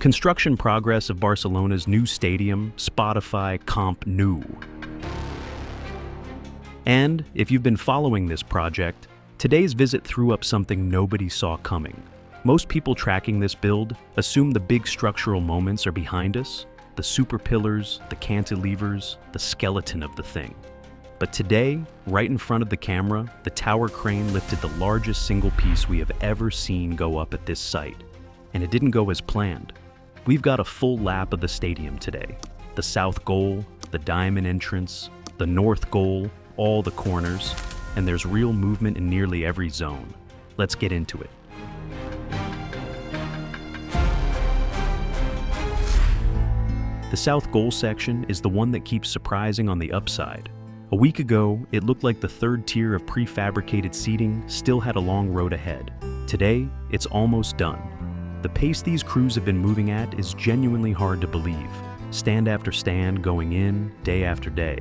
Construction progress of Barcelona's new stadium, Spotify Camp Nou. And if you've been following this project, today's visit threw up something nobody saw coming. Most people tracking this build assume the big structural moments are behind us, the super pillars, the cantilevers, the skeleton of the thing. But today, right in front of the camera, the tower crane lifted the largest single piece we have ever seen go up at this site. And it didn't go as planned. We've got a full lap of the stadium today. The south goal, the diamond entrance, the north goal, all the corners, and there's real movement in nearly every zone. Let's get into it. The south goal section is the one that keeps surprising on the upside. A week ago, it looked like the third tier of prefabricated seating still had a long road ahead. Today, it's almost done. The pace these crews have been moving at is genuinely hard to believe. Stand after stand going in, day after day.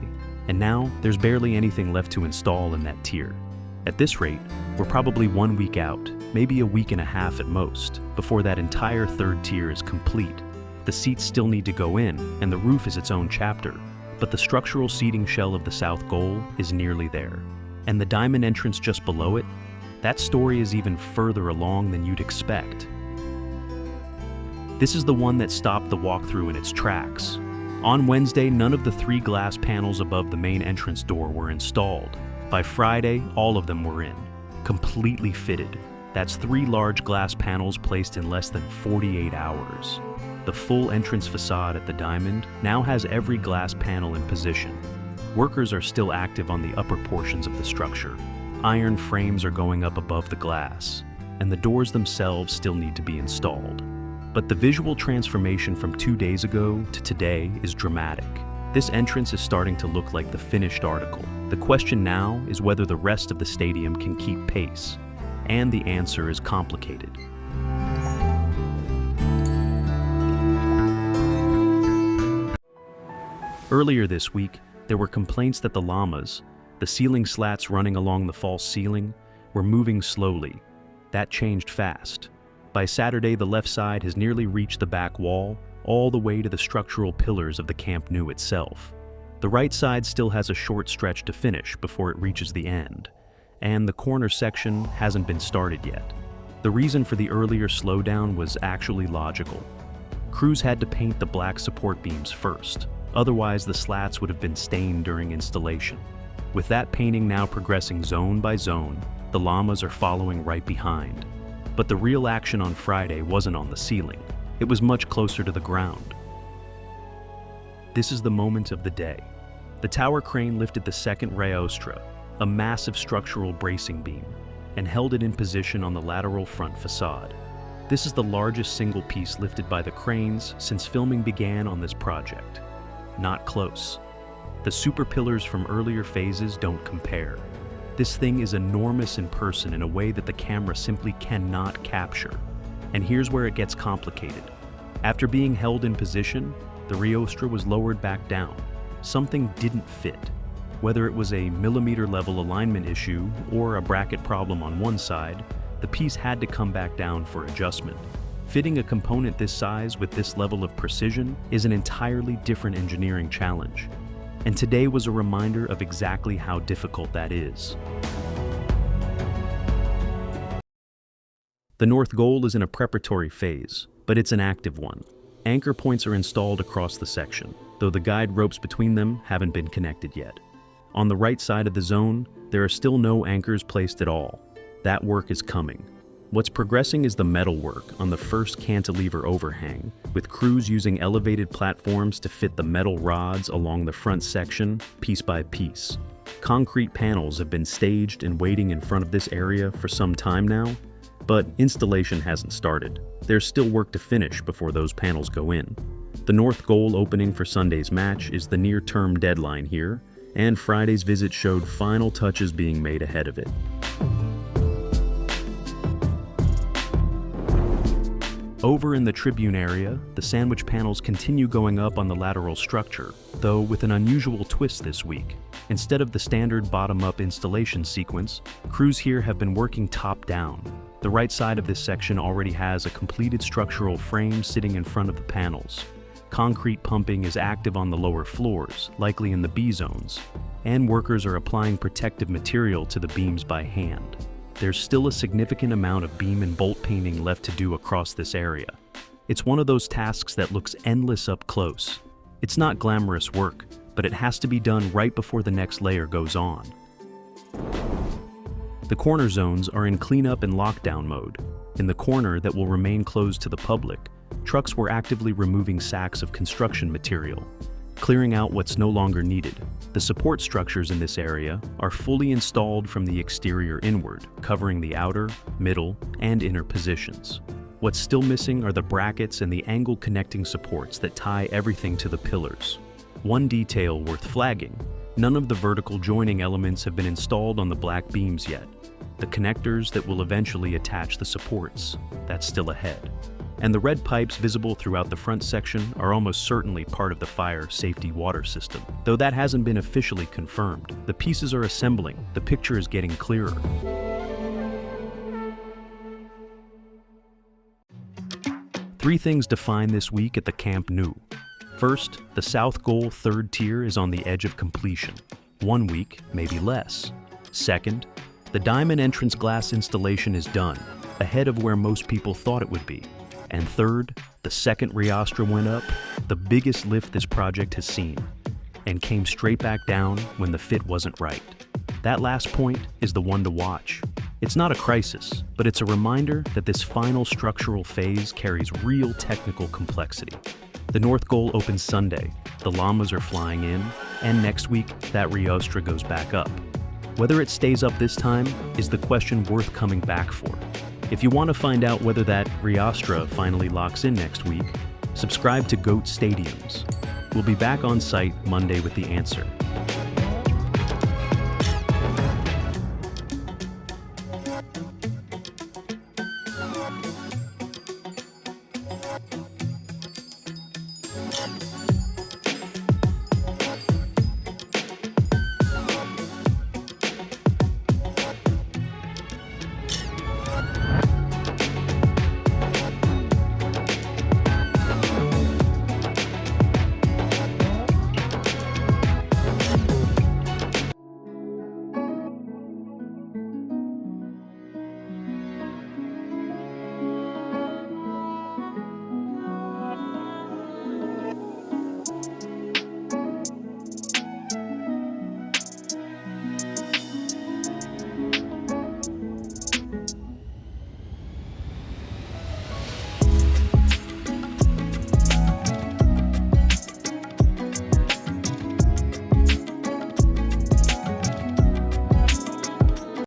And now, there's barely anything left to install in that tier. At this rate, we're probably 1 week out, maybe a week and a half at most, before that entire third tier is complete. The seats still need to go in, and the roof is its own chapter, but the structural seating shell of the south goal is nearly there. And the diamond entrance just below it, that story is even further along than you'd expect. This is the one that stopped the walkthrough in its tracks. On Wednesday, none of the 3 glass panels above the main entrance door were installed. By Friday, all of them were in, completely fitted. That's 3 large glass panels placed in less than 48 hours. The full entrance facade at the diamond now has every glass panel in position. Workers are still active on the upper portions of the structure. Iron frames are going up above the glass, and the doors themselves still need to be installed. But the visual transformation from 2 days ago to today is dramatic. This entrance is starting to look like the finished article. The question now is whether the rest of the stadium can keep pace, and the answer is complicated. Earlier this week, there were complaints that the Lamas, the ceiling slats running along the false ceiling, were moving slowly. That changed fast. By Saturday, the left side has nearly reached the back wall, all the way to the structural pillars of the Camp Nou itself. The right side still has a short stretch to finish before it reaches the end, and the corner section hasn't been started yet. The reason for the earlier slowdown was actually logical. Crews had to paint the black support beams first. Otherwise, the slats would have been stained during installation. With that painting now progressing zone by zone, the Lamas are following right behind. But the real action on Friday wasn't on the ceiling. It was much closer to the ground. This is the moment of the day. The tower crane lifted the second riostra, a massive structural bracing beam, and held it in position on the lateral front facade. This is the largest single piece lifted by the cranes since filming began on this project. Not close. The super pillars from earlier phases don't compare. This thing is enormous in person in a way that the camera simply cannot capture. And here's where it gets complicated. After being held in position, the riostra was lowered back down. Something didn't fit. Whether it was a millimeter-level alignment issue or a bracket problem on one side, the piece had to come back down for adjustment. Fitting a component this size with this level of precision is an entirely different engineering challenge. And today was a reminder of exactly how difficult that is. The north goal is in a preparatory phase, but it's an active one. Anchor points are installed across the section, though the guide ropes between them haven't been connected yet. On the right side of the zone, there are still no anchors placed at all. That work is coming. What's progressing is the metalwork on the first cantilever overhang, with crews using elevated platforms to fit the metal rods along the front section, piece by piece. Concrete panels have been staged and waiting in front of this area for some time now, but installation hasn't started. There's still work to finish before those panels go in. The north goal opening for Sunday's match is the near-term deadline here, and Friday's visit showed final touches being made ahead of it. Over in the Tribune area, the sandwich panels continue going up on the lateral structure, though with an unusual twist this week. Instead of the standard bottom-up installation sequence, crews here have been working top-down. The right side of this section already has a completed structural frame sitting in front of the panels. Concrete pumping is active on the lower floors, likely in the B zones, and workers are applying protective material to the beams by hand. There's still a significant amount of beam and bolt painting left to do across this area. It's one of those tasks that looks endless up close. It's not glamorous work, but it has to be done right before the next layer goes on. The corner zones are in cleanup and lockdown mode. In the corner that will remain closed to the public, trucks were actively removing sacks of construction material, clearing out what's no longer needed. The support structures in this area are fully installed from the exterior inward, covering the outer, middle, and inner positions. What's still missing are the brackets and the angle connecting supports that tie everything to the pillars. One detail worth flagging: none of the vertical joining elements have been installed on the black beams yet. The connectors that will eventually attach the supports, that's still ahead. And the red pipes visible throughout the front section are almost certainly part of the fire safety water system. Though that hasn't been officially confirmed, the pieces are assembling, the picture is getting clearer. Three things define this week at the Camp Nou. First, the South Goal third tier is on the edge of completion. 1 week, maybe less. Second, the diamond entrance glass installation is done, ahead of where most people thought it would be. And third, the second riostra went up, the biggest lift this project has seen, and came straight back down when the fit wasn't right. That last point is the one to watch. It's not a crisis, but it's a reminder that this final structural phase carries real technical complexity. The North Goal opens Sunday, the Lamas are flying in, and next week, that riostra goes back up. Whether it stays up this time is the question worth coming back for. If you want to find out whether that riostra finally locks in next week, subscribe to GOAT Stadiums. We'll be back on site Monday with the answer.